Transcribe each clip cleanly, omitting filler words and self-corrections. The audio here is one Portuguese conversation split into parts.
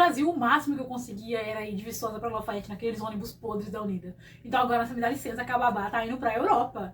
Brasil, o máximo que eu conseguia era ir de Viçosa pra Lafayette, naqueles ônibus podres da Unida. Então agora, você me dá licença, que a Babá tá indo pra Europa.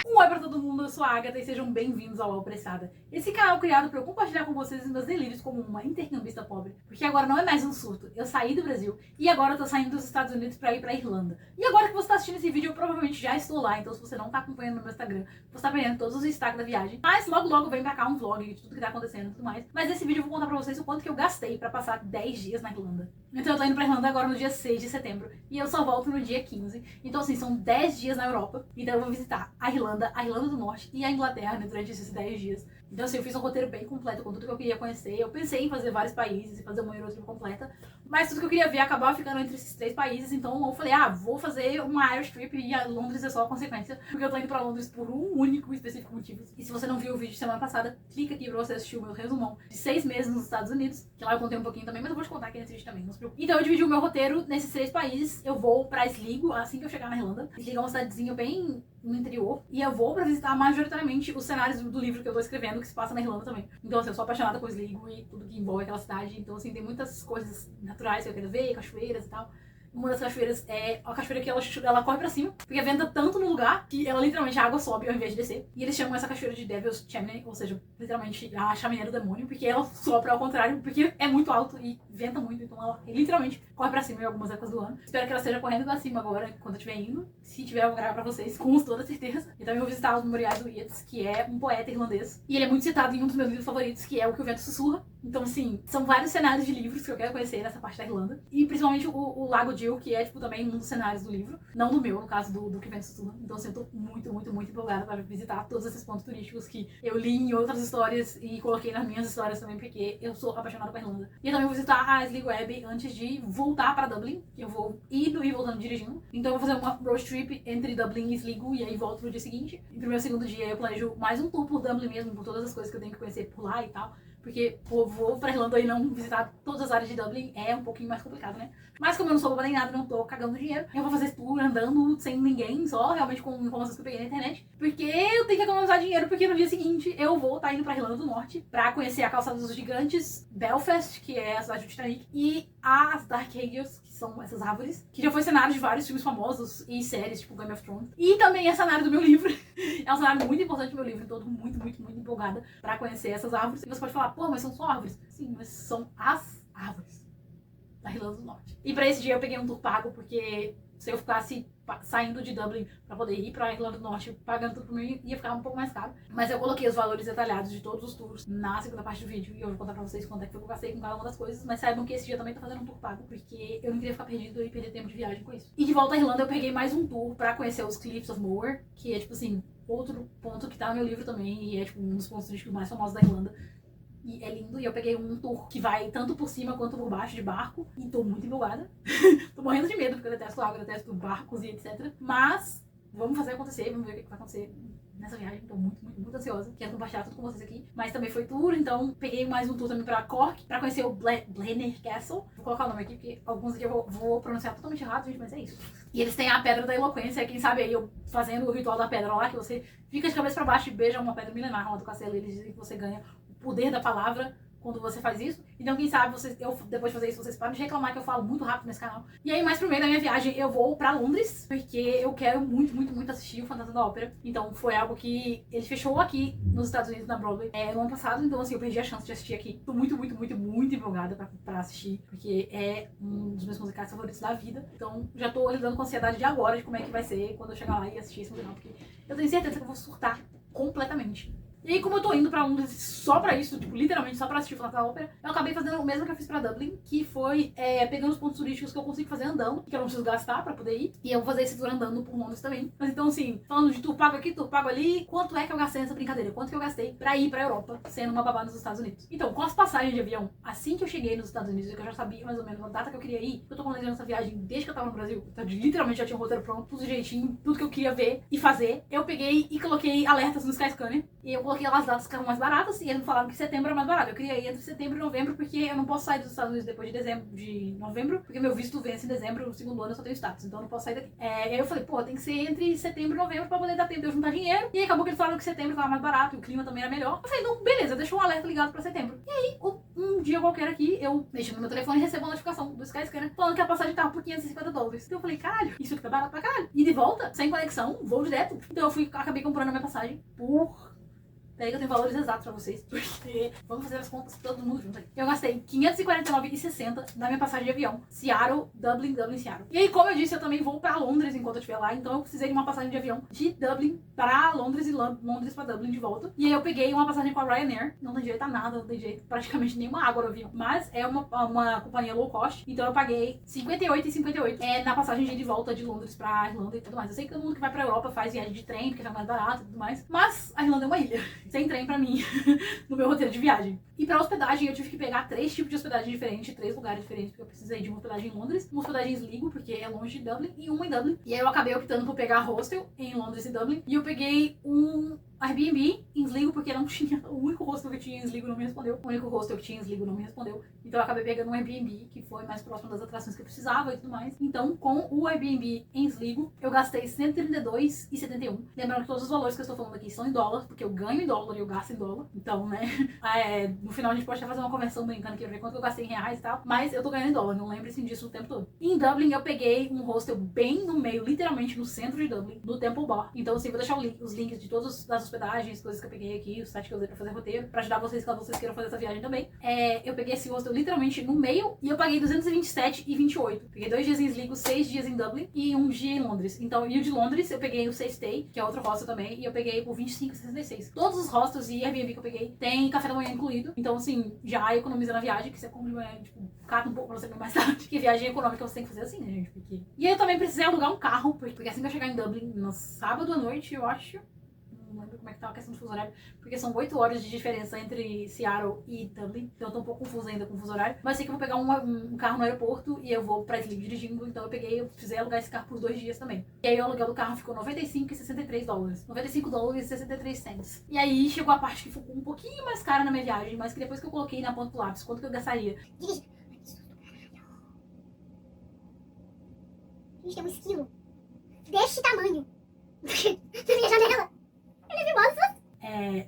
Um oi pra todo mundo, eu sou a Agatha e sejam bem-vindos ao Apressada. Esse canal criado pra eu compartilhar com vocês os meus delírios como uma intercambista pobre. Porque agora não é mais um surto, eu saí do Brasil e agora eu tô saindo dos Estados Unidos pra ir pra Irlanda. E agora que você tá assistindo esse vídeo, eu provavelmente já estou lá, então se você não tá acompanhando no meu Instagram, você tá perdendo todos os destaques da viagem. Mas logo logo vem pra cá um vlog de tudo que tá acontecendo e tudo mais. Mas nesse vídeo eu vou contar pra vocês o quanto que eu gastei pra passar 10 dias na Irlanda. Então eu tô indo pra Irlanda agora no dia 6 de setembro e eu só volto no dia 15. Então assim, são 10 dias na Europa, então eu vou visitar a Irlanda do Norte e a Inglaterra, né, durante esses 10 dias. Então assim, eu fiz um roteiro bem completo com tudo que eu queria conhecer. Eu pensei em fazer vários países e fazer uma Eurotrip completa, mas tudo que eu queria ver acabava ficando entre esses 3 países, então eu falei, vou fazer uma Irish Trip e a Londres é só a consequência, porque eu tô indo pra Londres por um único e específico motivo. E se você não viu o vídeo de semana passada, clica aqui pra você assistir o meu resumão de 6 meses nos Estados Unidos, que lá eu contei um pouquinho também, mas eu vou te contar aqui nesse vídeo também, não se preocupe. Então eu dividi o meu roteiro nesses 3 países. Eu vou pra Sligo assim que eu chegar na Irlanda. Sligo é uma cidadezinha bem no interior, e eu vou pra visitar majoritariamente os cenários do livro que eu tô escrevendo, que se passa na Irlanda também. Então assim, eu sou apaixonada por Sligo e tudo que envolve aquela cidade, então assim, tem muitas coisas naturais que eu quero ver, cachoeiras e tal. Uma das cachoeiras é a cachoeira que ela corre pra cima, porque venta tanto no lugar que ela literalmente, a água sobe ao invés de descer. E eles chamam essa cachoeira de Devil's Chimney, ou seja, literalmente a chaminé do demônio, porque ela sopra ao contrário, porque é muito alto e venta muito, então ela literalmente corre pra cima em algumas épocas do ano. Espero que ela esteja correndo pra cima agora, quando eu estiver indo. Se tiver, eu vou gravar pra vocês, com toda certeza. E também vou visitar os memoriais do Yeats, que é um poeta irlandês. E ele é muito citado em um dos meus livros favoritos, que é O Que o Vento Sussurra. Então, assim, são vários cenários de livros que eu quero conhecer nessa parte da Irlanda. E principalmente o Lago Jill, que é, tipo, também um dos cenários do livro. Não do meu, no caso do Que o Vento Sussurra. Então, assim, eu tô muito, muito, muito empolgada para visitar todos esses pontos turísticos que eu li em outras histórias e coloquei nas minhas histórias também, porque eu sou apaixonada pela Irlanda. E eu também vou visitar a Sligo Abbey antes de voltar pra Dublin, que eu vou indo e voltando dirigindo. Então eu vou fazer uma road trip entre Dublin e Sligo, e aí volto no dia seguinte. No primeiro e segundo dia eu planejo mais um tour por Dublin mesmo, por todas as coisas que eu tenho que conhecer por lá e tal. Porque, pô, vou pra Irlanda e não visitar todas as áreas de Dublin é um pouquinho mais complicado, né? Mas como eu não sou boba nem nada, não tô cagando dinheiro, eu vou fazer esse tour andando sem ninguém, só realmente com informações que eu peguei na internet. Porque eu tenho que economizar dinheiro, porque no dia seguinte eu vou estar indo pra Irlanda do Norte pra conhecer a Calçada dos Gigantes, Belfast, que é a cidade do Titanic, e as Dark Ages, que são essas árvores, que já foi cenário de vários filmes famosos e séries, tipo Game of Thrones. E também é cenário do meu livro. É um cenário muito importante do meu livro, então eu tô muito, muito, muito empolgada pra conhecer essas árvores. E você pode falar, pô, mas são só árvores. Sim, mas são as árvores da Irlanda do Norte. E pra esse dia eu peguei um tour pago, porque se eu ficasse saindo de Dublin pra poder ir pra Irlanda do Norte, pagando tudo por mim, ia ficar um pouco mais caro. Mas eu coloquei os valores detalhados de todos os tours na segunda parte do vídeo, e eu vou contar pra vocês quanto é que eu gastei com cada uma das coisas. Mas saibam que esse dia eu também tô fazendo um tour pago, porque eu não queria ficar perdido e perder tempo de viagem com isso. E de volta à Irlanda eu peguei mais um tour pra conhecer os Cliffs of Moher, que é tipo assim, outro ponto que tá no meu livro também, e é tipo um dos pontos turísticos mais famosos da Irlanda. E é lindo, e eu peguei um tour que vai tanto por cima quanto por baixo de barco, e tô muito empolgada. Tô morrendo de medo, porque eu detesto água, eu detesto barcos e etc. Mas vamos fazer acontecer, vamos ver o que vai acontecer nessa viagem. Tô muito, muito, muito ansiosa. Quero compartilhar tudo com vocês aqui. Mas também foi tour, então peguei mais um tour também pra Cork, pra conhecer o Blenheim Castle. Vou colocar o nome aqui, porque alguns aqui eu vou pronunciar totalmente errado, gente, mas é isso. E eles têm a Pedra da Eloquência, quem sabe aí eu fazendo o ritual da pedra lá, que você fica de cabeça pra baixo e beija uma pedra milenar lá do castelo, e eles dizem que você ganha o poder da palavra quando você faz isso. Então, quem sabe, depois de fazer isso, vocês param de reclamar que eu falo muito rápido nesse canal. E aí, mais pro meio da minha viagem, eu vou pra Londres, porque eu quero muito, muito, muito assistir o Fantasma da Ópera. Então, foi algo que ele fechou aqui nos Estados Unidos, na Broadway, no ano passado. Então, assim, eu perdi a chance de assistir aqui. Tô muito, muito, muito, muito empolgada pra assistir, porque é um dos meus musicais favoritos da vida. Então, já tô lidando com a ansiedade de agora, de como é que vai ser quando eu chegar lá e assistir esse musical, porque eu tenho certeza que eu vou surtar completamente. E aí, como eu tô indo pra Londres só pra isso, tipo, literalmente só pra assistir o Fantasma da Ópera, eu acabei fazendo o mesmo que eu fiz pra Dublin, que foi pegando os pontos turísticos que eu consigo fazer andando, que eu não preciso gastar pra poder ir, e eu vou fazer esse tour andando por Londres também. Mas então, assim, falando de tour pago aqui, tour pago ali, quanto é que eu gastei nessa brincadeira? Quanto que eu gastei pra ir pra Europa, sendo uma babá nos Estados Unidos? Então, com as passagens de avião, assim que eu cheguei nos Estados Unidos, que eu já sabia mais ou menos a data que eu queria ir, eu tô planejando essa viagem desde que eu tava no Brasil, então, literalmente já tinha um roteiro pronto, tudo direitinho, tudo que eu queria ver e fazer, eu peguei e coloquei alertas no Skyscanner, e eu coloquei lá as datas que eram mais baratas e eles me falaram que setembro era mais barato. Eu queria ir entre setembro e novembro porque eu não posso sair dos Estados Unidos depois de novembro, porque meu visto vence em dezembro, no segundo ano eu só tenho status, então eu não posso sair daqui. E aí eu falei, pô, tem que ser entre setembro e novembro pra poder dar tempo de eu juntar dinheiro. E aí acabou que eles falaram que setembro tava mais barato e o clima também era melhor. Eu falei, não, beleza, deixa um alerta ligado pra setembro. E aí, um dia qualquer aqui, eu mexi no meu telefone e recebo uma notificação do Skyscanner falando que a passagem tava por $550. Então eu falei, caralho, isso aqui tá barato pra caralho. E de volta, sem conexão, voo direto. Então eu acabei comprando a minha passagem por... Peraí que eu tenho valores exatos pra vocês, porque vamos fazer as contas todo mundo junto aqui. Eu gastei R$549,60 na minha passagem de avião. Seattle, Dublin, Dublin, Seattle. E aí, como eu disse, eu também vou pra Londres enquanto eu estiver lá, então eu precisei de uma passagem de avião de Dublin pra Londres e Londres pra Dublin de volta. E aí eu peguei uma passagem com a Ryanair, não tem direito a nada, não tem direito praticamente nenhuma água no avião. Mas é uma companhia low cost, então eu paguei R$58,58 na passagem de ida e volta de Londres pra Irlanda e tudo mais. Eu sei que todo mundo que vai pra Europa faz viagem de trem, porque é mais barato e tudo mais, mas a Irlanda é uma ilha. Sem trem pra mim no meu roteiro de viagem. E pra hospedagem eu tive que pegar 3 tipos de hospedagem diferentes, 3 lugares diferentes, porque eu precisei de uma hospedagem em Londres, uma hospedagem em Sligo, porque é longe de Dublin, e uma em Dublin. E aí eu acabei optando por pegar hostel em Londres e Dublin, e eu peguei um Airbnb em Sligo, porque não tinha, o único hostel que tinha em Sligo não me respondeu, o único hostel que tinha em Sligo não me respondeu, então eu acabei pegando um Airbnb que foi mais próximo das atrações que eu precisava e tudo mais. Então, com o Airbnb em Sligo, eu gastei R$132,71. Lembrando que todos os valores que eu estou falando aqui são em dólar, porque eu ganho em dólar e eu gasto em dólar, então, né, no final a gente pode até fazer uma conversão brincando aqui pra ver quanto eu gastei em reais e tal, mas eu tô ganhando em dólar, não lembre-se disso o tempo todo. Em Dublin, eu peguei um hostel bem no meio, literalmente no centro de Dublin, no Temple Bar. Então, assim, vou deixar os links de todas as hospedagens, coisas que eu peguei aqui, o site que eu usei pra fazer roteiro, pra ajudar vocês caso vocês queiram fazer essa viagem também. Eu peguei esse hostel literalmente no meio e eu paguei R$227,28. Peguei 2 dias em Sligo, 6 dias em Dublin e 1 dia em Londres. Então, e o de Londres, eu peguei o Stay Stay, que é outro hostel também, e eu peguei por R$25,66. Todos os hostels e Airbnb que eu peguei tem café da manhã incluído. Então, assim, já economiza na viagem, que você come de manhã, tipo, cata um pouco pra você comer mais tarde. Porque viagem econômica você tem que fazer assim, né, gente? Porque... E aí eu também precisei alugar um carro, porque assim que eu chegar em Dublin, no sábado à noite, eu acho... Não lembro como é que tá a questão do fuso horário, porque são 8 horas de diferença entre Seattle e Dublin, então eu tô um pouco confusa ainda com o fuso horário, mas sei que eu vou pegar um carro no aeroporto e eu vou pra Sligo dirigindo, então eu precisei alugar esse carro por 2 dias também. E aí o aluguel do carro ficou $95,63. $95,63. E aí chegou a parte que ficou um pouquinho mais cara na minha viagem, mas que depois que eu coloquei na ponta do lápis, quanto que eu gastaria? Gente, tem um esquilo deste tamanho na minha janela. Ele é mimosa.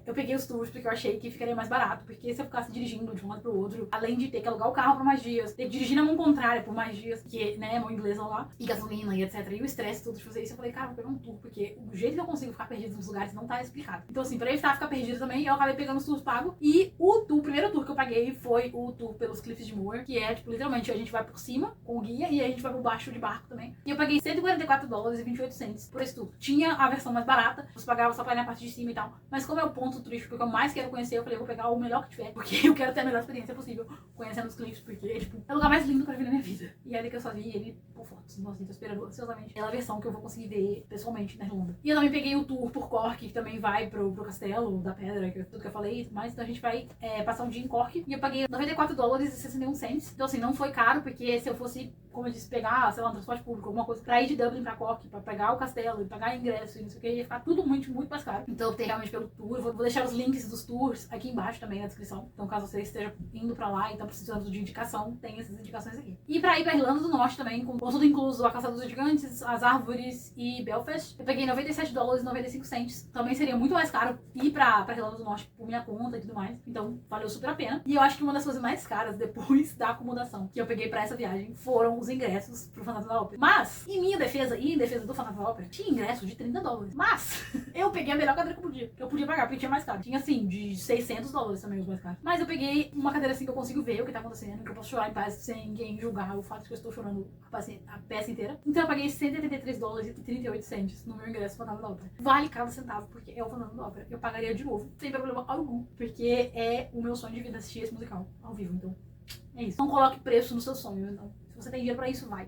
Eu peguei os tours porque eu achei que ficaria mais barato, porque se eu ficasse dirigindo de um lado pro outro, além de ter que alugar o carro por mais dias, ter que dirigir na mão contrária por mais dias, que, né, mão inglesa lá, e gasolina e etc, e o estresse todo de fazer isso, eu falei, cara, vou pegar um tour, porque o jeito que eu consigo ficar perdido nos lugares não tá explicado. Então, assim, pra evitar ficar perdido também, eu acabei pegando os tours pagos, e o primeiro tour que eu paguei foi o tour pelos Cliffs de Moher, que é, tipo, literalmente, a gente vai por cima com o guia, e a gente vai por baixo de barco também. E eu paguei $144,28 por esse tour. Tinha a versão mais barata, você pagava só pra ir na parte de cima e tal, mas como é o ponto turístico que eu mais quero conhecer, eu falei, vou pegar o melhor que tiver, porque eu quero ter a melhor experiência possível conhecendo os cliffs, porque, tipo, é o lugar mais lindo pra ver na minha vida. E ali que eu só vi ele por fotos, nossa, tô esperando ansiosamente pela versão que eu vou conseguir ver pessoalmente na Irlanda. E eu também peguei o tour por Cork, que também vai pro castelo da pedra, que é tudo que eu falei, mas então a gente vai passar um dia em Cork, e eu paguei $94,61. Então, assim, não foi caro, porque se eu fosse, como eu disse, pegar, sei lá, um transporte público, alguma coisa, pra ir de Dublin pra Cork, pra pegar o castelo e pagar ingresso e não sei o que, ia ficar tudo muito, muito mais caro. Então eu optei realmente pelo tour. Vou deixar os links dos tours aqui embaixo também na descrição. Então caso você esteja indo pra lá e tá precisando de indicação, tem essas indicações aqui. E pra ir pra Irlanda do Norte também, com tudo incluso, a Caçada dos Gigantes, as Árvores e Belfast, eu peguei $97,95. Também seria muito mais caro ir pra Irlanda do Norte por minha conta e tudo mais. Então valeu super a pena. E eu acho que uma das coisas mais caras, depois da acomodação que eu peguei pra essa viagem, foram os ingressos pro Fantasma da Ópera. Mas, em minha defesa e em defesa do Fantasma da Ópera, tinha ingresso de $30. Mas, eu peguei a melhor cadeira que eu podia pagar, porque tinha mais caro. Tinha, assim, de $600 também os mais caros. Mas eu peguei uma cadeira assim que eu consigo ver o que tá acontecendo, que eu posso chorar em paz sem ninguém julgar o fato de que eu estou chorando a peça inteira. Então eu paguei $183,38 no meu ingresso pro Fantasma da Ópera. Vale cada centavo, porque é o Fantasma da Ópera. Eu pagaria de novo, sem problema algum, porque é o meu sonho de vida assistir esse musical ao vivo. Então, é isso. Não coloque preço no seu sonho, então. Se você tem dinheiro pra isso, vai.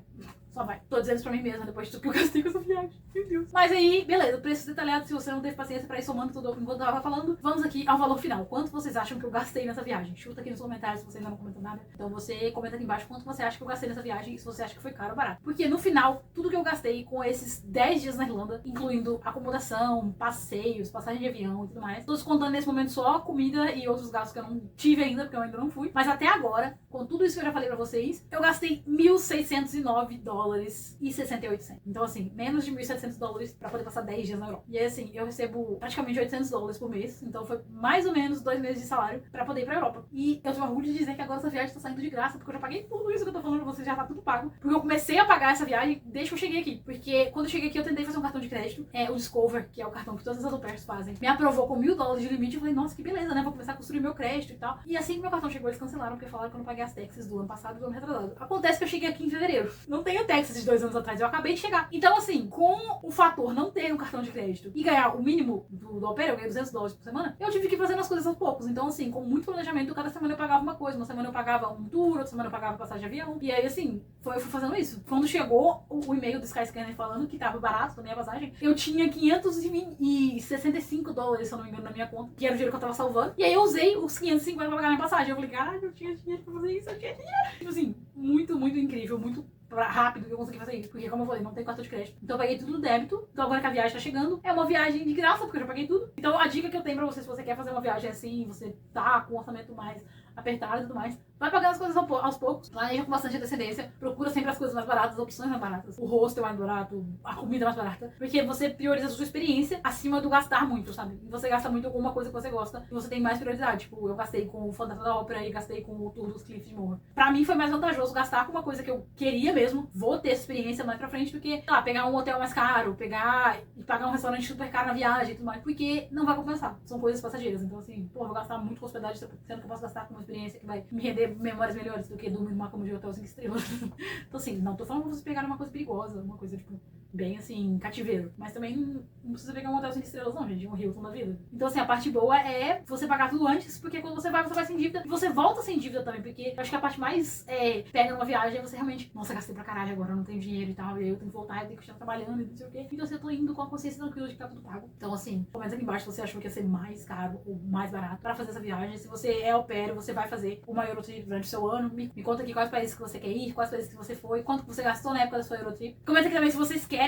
Só vai. Tô dizendo isso pra mim mesma depois de tudo que eu gastei com essa viagem. Meu Deus. Mas aí, beleza. Preços detalhados, se você não teve paciência pra ir somando tudo enquanto eu tava falando, vamos aqui ao valor final. Quanto vocês acham que eu gastei nessa viagem? Chuta aqui nos comentários se você ainda não comentou nada. Então você comenta aqui embaixo quanto você acha que eu gastei nessa viagem e se você acha que foi caro ou barato. Porque no final, tudo que eu gastei com esses 10 dias na Irlanda, incluindo acomodação, passeios, passagem de avião e tudo mais, tô descontando nesse momento só comida e outros gastos que eu não tive ainda, porque eu ainda não fui. Mas até agora, com tudo isso que eu já falei pra vocês, eu gastei $1.609,68. Então assim, menos de $1.700 pra poder passar 10 dias na Europa. E aí assim, eu recebo praticamente $800 por mês, então foi mais ou menos 2 meses de salário pra poder ir pra Europa. E eu tenho orgulho de dizer que agora essa viagem tá saindo de graça, porque eu já paguei tudo isso que eu tô falando pra vocês, já tá tudo pago. Porque eu comecei a pagar essa viagem desde que eu cheguei aqui. Porque quando eu cheguei aqui eu tentei fazer um cartão de crédito, o Discover, que é o cartão que todas as au pairs fazem, me aprovou com $1.000 de limite. Eu falei, nossa, que beleza, né? Vou começar a construir meu crédito e tal. E assim que meu cartão chegou, eles cancelaram, porque falaram que eu não paguei as taxas do ano passado e do ano retrasado. Acontece que eu cheguei aqui em fevereiro. Não tenho taxas de 2 anos atrás, eu acabei de chegar. Então assim, com o fator não ter um cartão de crédito e ganhar o mínimo do au pair, eu ganhei $200 por semana, eu tive que ir fazendo as coisas aos poucos. Então assim, com muito planejamento, cada semana eu pagava uma coisa. Uma semana eu pagava um tour, outra semana eu pagava passagem de avião. E aí assim, eu fui fazendo isso. Quando chegou o e-mail do Skyscanner falando que tava barato também a passagem, eu tinha $565, se eu não me engano, na minha conta, que era o dinheiro que eu tava salvando. E aí eu usei os 550 pra pagar minha passagem. Eu falei, caralho, eu tinha dinheiro pra fazer isso, eu tinha dinheiro. Tipo assim, muito, muito incrível, muito rápido que eu consegui fazer isso. Porque, como eu falei, não tem cartão de crédito. Então eu paguei tudo no débito. Então agora que a viagem tá chegando, é uma viagem de graça, porque eu já paguei tudo. Então a dica que eu tenho pra você, se você quer fazer uma viagem assim, você tá com um orçamento mais apertado e tudo mais, vai pagando as coisas aos poucos, planeja com bastante antecedência, procura sempre as coisas mais baratas, as opções mais baratas, o hostel mais barato, a comida mais barata, porque você prioriza a sua experiência acima do gastar muito, sabe? Você gasta muito com uma coisa que você gosta e você tem mais prioridade. Tipo, eu gastei com o Fantasma da Ópera e gastei com o Tour dos Cliffs de Moher. Pra mim foi mais vantajoso gastar com uma coisa que eu queria mesmo, vou ter essa experiência mais pra frente do que, sei lá, pegar um hotel mais caro, pegar e pagar um restaurante super caro na viagem e tudo mais, porque não vai compensar, são coisas passageiras. Então assim, pô, eu vou gastar muito com hospedagem, sendo que eu posso gastar com uma experiência que vai me render memórias melhores do que dormir numa cama de hotel 5 estrelas. Então assim, não tô falando pra vocês pegarem uma coisa perigosa, uma coisa tipo bem assim, cativeiro, mas também não precisa pegar um hotel 5 estrelas não, gente, um Hilton da vida. Então assim, a parte boa é você pagar tudo antes, porque quando você vai sem dívida, e você volta sem dívida também, porque eu acho que a parte mais pega numa viagem é você realmente, nossa, gastei pra caralho agora, eu não tenho dinheiro e tal, e aí eu tenho que voltar, eu tenho que estar trabalhando e não sei o quê. Então assim, eu tô indo com a consciência tranquila de que tá tudo pago. Então assim, comenta aqui embaixo se você achou que ia ser mais caro ou mais barato pra fazer essa viagem. Se você é au pair, você vai fazer uma Eurotrip durante o seu ano, me conta aqui quais países que você quer ir, quais países que você foi, quanto que você gastou na época da sua Eurotrip. Comenta aqui também se vocês querem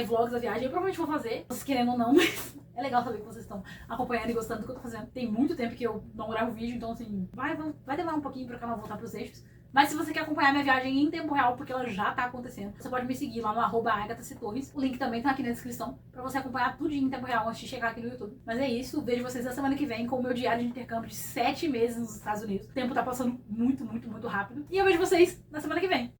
vlogs da viagem, eu provavelmente vou fazer, vocês querendo ou não, mas é legal saber que vocês estão acompanhando e gostando do que eu tô fazendo. Tem muito tempo que eu não gravo vídeo, então assim, vai demorar um pouquinho pra canal voltar pros eixos. Mas se você quer acompanhar minha viagem em tempo real, porque ela já tá acontecendo, você pode me seguir lá no @AgathaCTorres. O link também tá aqui na descrição, pra você acompanhar tudinho em tempo real antes de chegar aqui no YouTube. Mas é isso, vejo vocês na semana que vem com o meu diário de intercâmbio de 7 meses nos Estados Unidos. O tempo tá passando muito, muito, muito rápido. E eu vejo vocês na semana que vem.